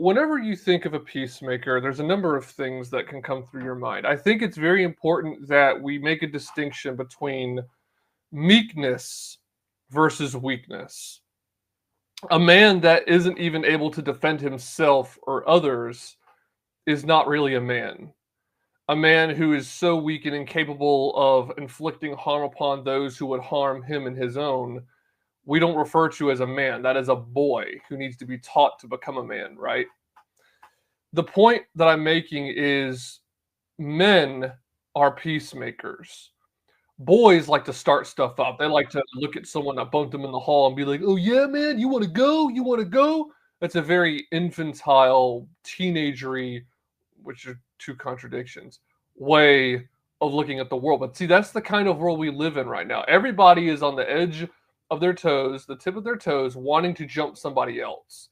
whenever you think of a peacemaker, there's a number of things that can come through your mind. I think it's very important that we make a distinction between meekness versus weakness. A man that isn't even able to defend himself or others is not really a man. A man who is so weak and incapable of inflicting harm upon those who would harm him and his own, we don't refer to as a man. That is a boy who needs to be taught to become a man, right? The point that I'm making is men are peacemakers. Boys like to start stuff up. They like to look at someone that bumped them in the hall and be like, "Oh yeah, man, you want to go? You want to go?" That's a very infantile, teenagery, which are two contradictions, way of looking at the world. But see, that's the kind of world we live in right now. Everybody is on the edge of their toes, the tip of their toes, wanting to jump somebody else.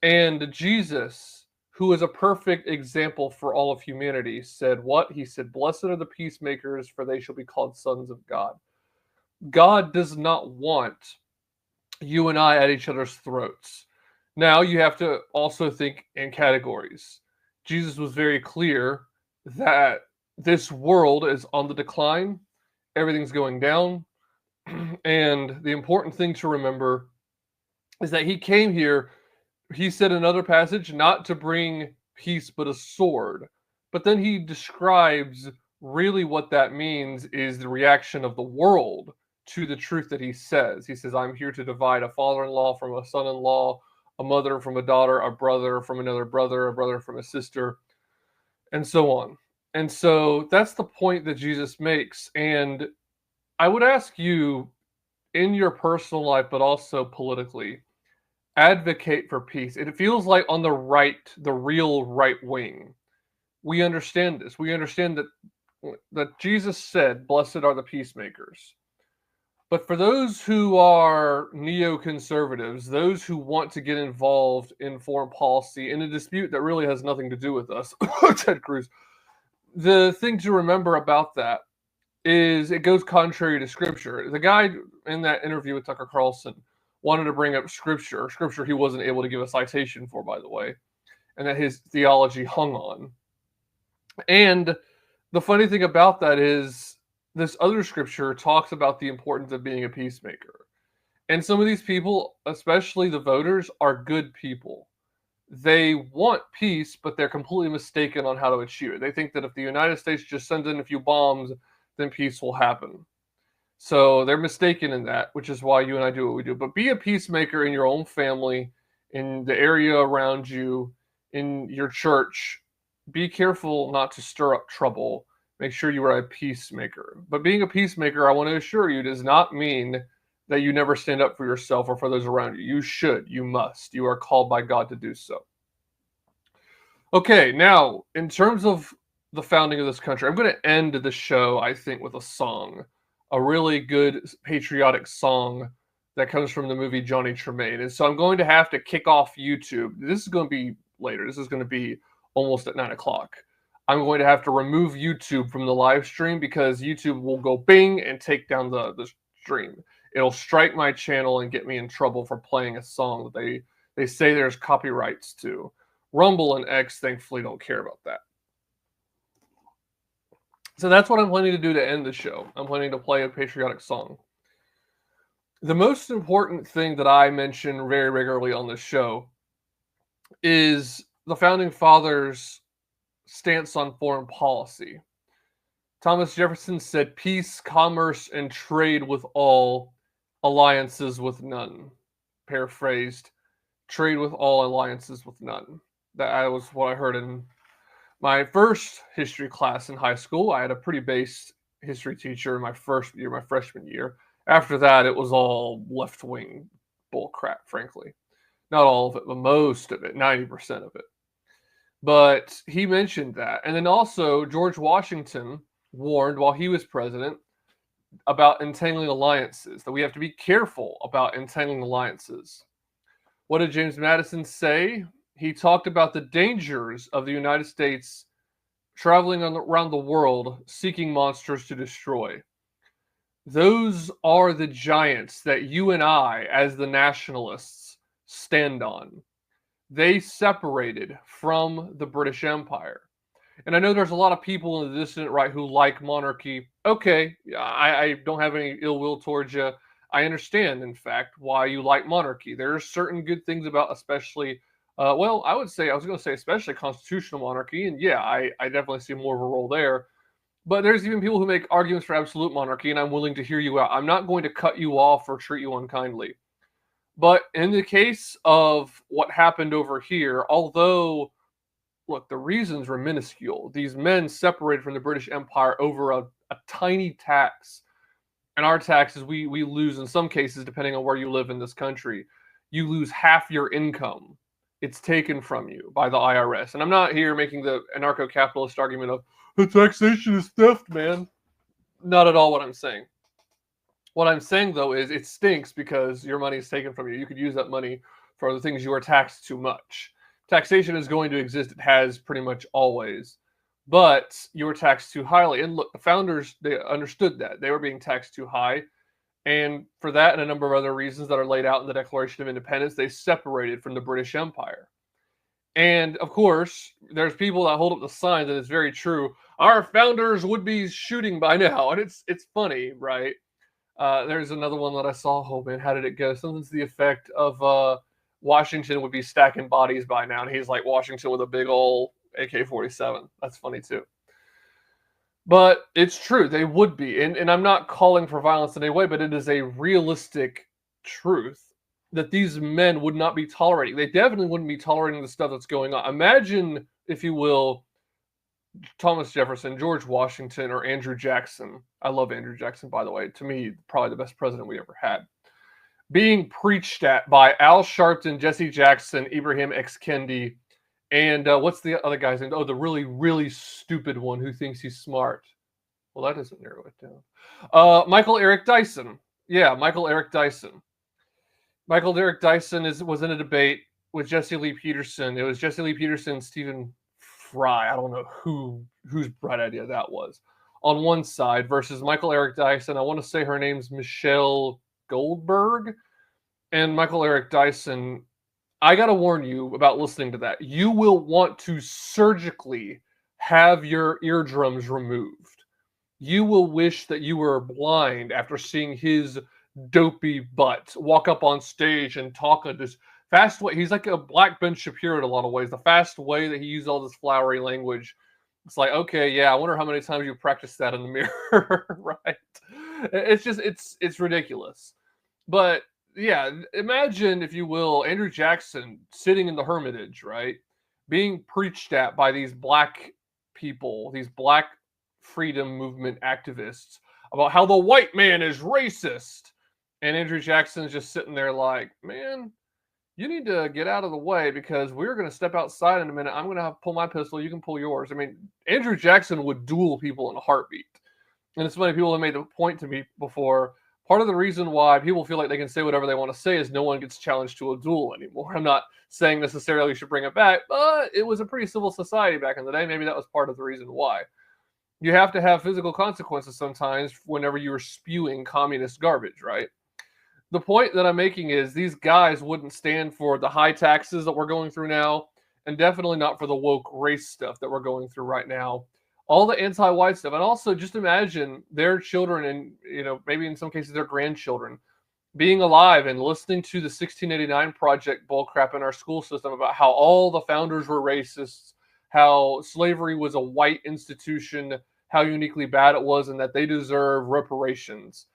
And Jesus, who is a perfect example for all of humanity, said what? He said, "Blessed are the peacemakers, for they shall be called sons of God." God does not want you and I at each other's throats. Now, you have to also think in categories. Jesus was very clear that this world is on the decline, everything's going down, and the important thing to remember is that he came here, he said in another passage, not to bring peace but a sword. But then he describes really what that means is the reaction of the world to the truth that he says. He says, "I'm here to divide a father-in-law from a son-in-law, a mother from a daughter, a brother from another brother, a brother from a sister," and so on. And so that's the point that Jesus makes. And I would ask you, in your personal life, but also politically, advocate for peace. It feels like on the right, the real right wing, we understand this. We understand that Jesus said, "Blessed are the peacemakers." But for those who are neoconservatives, those who want to get involved in foreign policy in a dispute that really has nothing to do with us, Ted Cruz, the thing to remember about that is it goes contrary to scripture. The guy in that interview with Tucker Carlson wanted to bring up scripture he wasn't able to give a citation for, by the way, and that his theology hung on. And the funny thing about that is this other scripture talks about the importance of being a peacemaker. And some of these people, especially the voters, are good people. They want peace, but they're completely mistaken on how to achieve it. They think that if the United States just sends in a few bombs, then peace will happen. So they're mistaken in that, which is why you and I do what we do. But be a peacemaker in your own family, in the area around you, in your church. Be careful not to stir up trouble. Make sure you are a peacemaker. But being a peacemaker, I want to assure you, does not mean that you never stand up for yourself or for those around you. You should. You must. You are called by God to do so. Okay, now, in terms of the founding of this country, I'm going to end the show, I think, with a song. A really good patriotic song that comes from the movie Johnny Tremaine. And so I'm going to have to kick off YouTube. This is going to be later. This is going to be almost at 9 o'clock. I'm going to have to remove YouTube from the live stream because YouTube will go bing and take down the stream. It'll strike my channel and get me in trouble for playing a song that they say there's copyrights to. Rumble and X, thankfully, don't care about that. So that's what I'm planning to do to end the show. I'm planning to play a patriotic song. The most important thing that I mention very regularly on this show is the Founding Fathers' stance on foreign policy. Thomas Jefferson said, "Peace, commerce, and trade with all, alliances with none." Paraphrased, trade with all, alliances with none. That was what I heard in my first history class in high school. I had a pretty base history teacher in my first year, my freshman year. After that, it was all left-wing bull crap, frankly. Not all of it, but most of it, 90% of it. But he mentioned that. And then also, George Washington warned while he was president about entangling alliances, that we have to be careful about entangling alliances. What did James Madison say? He talked about the dangers of the United States traveling around the world seeking monsters to destroy. Those are the giants that you and I, as the nationalists, stand on. They separated from the British Empire. And I know there's a lot of people in the dissident right who like monarchy. Okay, I don't have any ill will towards you. I understand, in fact, why you like monarchy. There are certain good things about, especially, well, I was going to say, especially constitutional monarchy. And yeah, I definitely see more of a role there. But there's even people who make arguments for absolute monarchy, and I'm willing to hear you out. I'm not going to cut you off or treat you unkindly. But in the case of what happened over here, although, look, the reasons were minuscule. These men separated from the British Empire over a tiny tax. And our taxes, we lose in some cases, depending on where you live in this country, you lose half your income. It's taken from you by the IRS. And I'm not here making the anarcho-capitalist argument of, the taxation is theft, man. Not at all what I'm saying. What I'm saying, though, is it stinks because your money is taken from you. You could use that money for the things you are taxed too much. Taxation is going to exist. It has pretty much always. But you were taxed too highly. And look, the founders, they understood that. They were being taxed too high. And for that and a number of other reasons that are laid out in the Declaration of Independence, they separated from the British Empire. And, of course, there's people that hold up the sign that it's very true. Our founders would be shooting by now. And it's funny, right? There's another one that I saw. Oh, man, how did it go? Something to the effect of Washington would be stacking bodies by now. And he's like Washington with a big old AK-47. That's funny, too. But it's true. They would be. And I'm not calling for violence in any way, but it is a realistic truth that these men would not be tolerating. They definitely wouldn't be tolerating the stuff that's going on. Imagine, if you will, Thomas Jefferson, George Washington, or Andrew Jackson. I love Andrew Jackson, by the way. To me, probably the best president we ever had. Being preached at by Al Sharpton, Jesse Jackson, Ibrahim X. Kendi, and what's the other guy's name? Oh, the really, really stupid one who thinks he's smart. Well, that doesn't narrow it down. Michael Eric Dyson. Yeah, Michael Eric Dyson. Michael Eric Dyson was in a debate with Jesse Lee Peterson. It was Jesse Lee Peterson and Stephen Fry. I don't know whose bright idea that was. On one side versus Michael Eric Dyson. I want to say her name's Michelle Goldberg. And Michael Eric Dyson, I got to warn you about listening to that. You will want to surgically have your eardrums removed. You will wish that you were blind after seeing his dopey butt walk up on stage and talk in this fast way. He's like a Black Ben Shapiro in a lot of ways. The fast way that he used all this flowery language. It's like, okay, yeah, I wonder how many times you practiced that in the mirror, right? It's just, it's ridiculous. But yeah, imagine, if you will, Andrew Jackson sitting in the Hermitage, right? Being preached at by these black people, these black freedom movement activists about how the white man is racist. And Andrew Jackson's just sitting there like, man, you need to get out of the way because we're going to step outside in a minute. I'm going to have to pull my pistol. You can pull yours. I mean, Andrew Jackson would duel people in a heartbeat. And it's funny, people have made the point to me before. Part of the reason why people feel like they can say whatever they want to say is no one gets challenged to a duel anymore. I'm not saying necessarily you should bring it back, but it was a pretty civil society back in the day. Maybe that was part of the reason why. You have to have physical consequences sometimes whenever you are spewing communist garbage, right? The point that I'm making is these guys wouldn't stand for the high taxes that we're going through now, and definitely not for the woke race stuff that we're going through right now. All the anti-white stuff. And also just imagine their children and, maybe in some cases their grandchildren being alive and listening to the 1689 Project bullcrap in our school system about how all the founders were racists, how slavery was a white institution, how uniquely bad it was, and that they deserve reparations.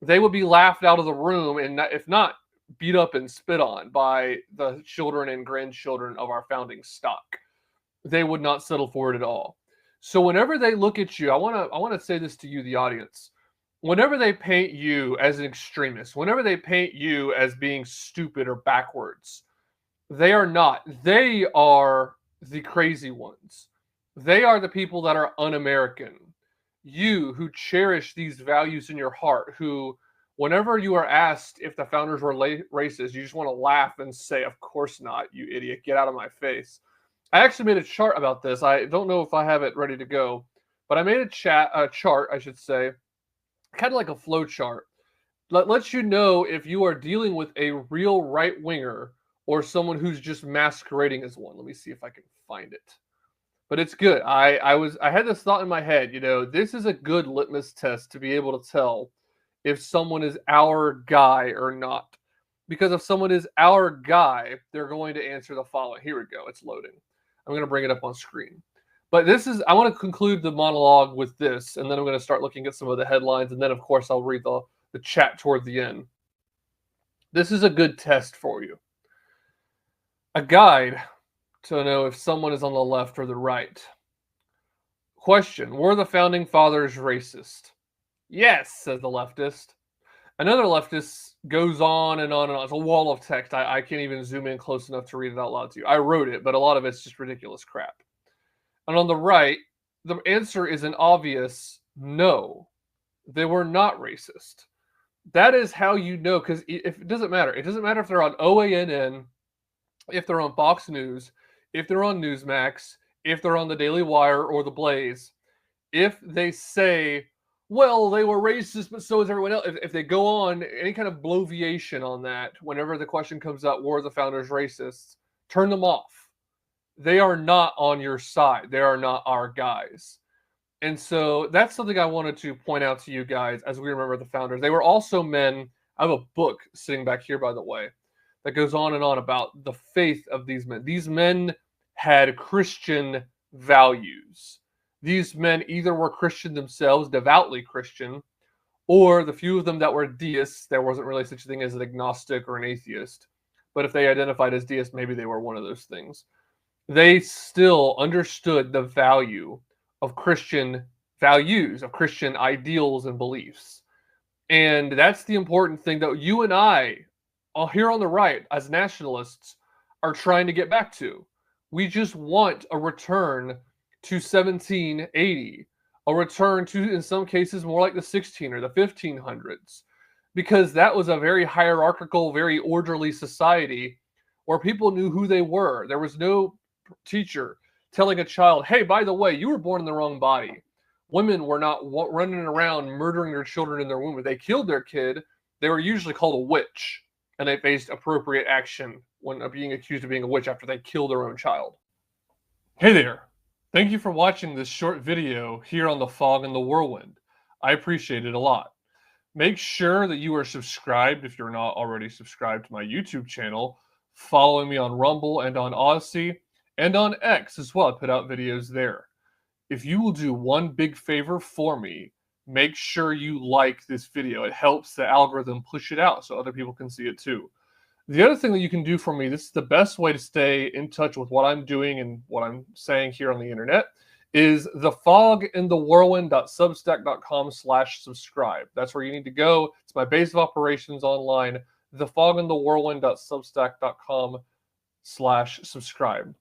They would be laughed out of the room and, if not, beat up and spit on by the children and grandchildren of our founding stock. They would not settle for it at all. So whenever they look at you, I want to say this to you, the audience. Whenever they paint you as an extremist, whenever they paint you as being stupid or backwards, they are not. They are the crazy ones. They are the people that are un-American. You who cherish these values in your heart, who, whenever you are asked if the founders were racist, you just want to laugh and say, of course not, you idiot, get out of my face. I actually made a chart about this. I don't know if I have it ready to go, but I made a chart, I should say, kind of like a flow chart. Lets you know if you are dealing with a real right-winger or someone who's just masquerading as one. Let me see if I can find it. But it's good. I had this thought in my head, this is a good litmus test to be able to tell if someone is our guy or not. Because if someone is our guy, they're going to answer the following. Here we go. It's loading. I'm going to bring it up on screen. But I want to conclude the monologue with this, and then I'm going to start looking at some of the headlines, and then, of course, I'll read the chat toward the end. This is a good test for you. A guide to know if someone is on the left or the right. Question: were the founding fathers racist? Yes, says the leftist. Another leftist goes on and on and on. It's a wall of text. I can't even zoom in close enough to read it out loud to you. I wrote it, but a lot of it's just ridiculous crap. And on the right, the answer is an obvious no. They were not racist. That is how you know, because it doesn't matter. It doesn't matter if they're on OANN, if they're on Fox News, if they're on Newsmax, if they're on the Daily Wire or the Blaze. If they say, well, they were racist, but so is everyone else. If they go on any kind of bloviation on that, whenever the question comes up, were the founders racists, turn them off. They are not on your side. They are not our guys. And so that's something I wanted to point out to you guys as we remember the founders. They were also men. I have a book sitting back here, by the way, that goes on and on about the faith of these men. These men had Christian values. These men either were Christian themselves, devoutly Christian, or the few of them that were deists, there wasn't really such a thing as an agnostic or an atheist. But if they identified as deists, maybe they were one of those things. They still understood the value of Christian values, of Christian ideals and beliefs. And that's the important thing that you and I, here on the right, as nationalists, are trying to get back to. We just want a return to 1780, a return to, in some cases, more like the 16 or the 1500s, because that was a very hierarchical, very orderly society where people knew who they were. There was no teacher telling a child, hey, by the way, you were born in the wrong body. Women were not running around murdering their children in their womb. If they killed their kid, they were usually called a witch, and they faced appropriate action when being accused of being a witch after they killed their own child. Hey there. Thank you for watching this short video here on the Fog and the Whirlwind. I appreciate it a lot. Make sure that you are subscribed if you're not already subscribed to my YouTube channel, following me on Rumble and on Odyssey, and on X as well. I put out videos there. If you will do one big favor for me, make sure you like this video. It helps the algorithm push it out so other people can see it too. The other thing that you can do for me, this is the best way to stay in touch with what I'm doing and what I'm saying here on the internet, is thefogandthewhirlwind.substack.com/subscribe. That's where you need to go. It's my base of operations online, thefogandthewhirlwind.substack.com/subscribe.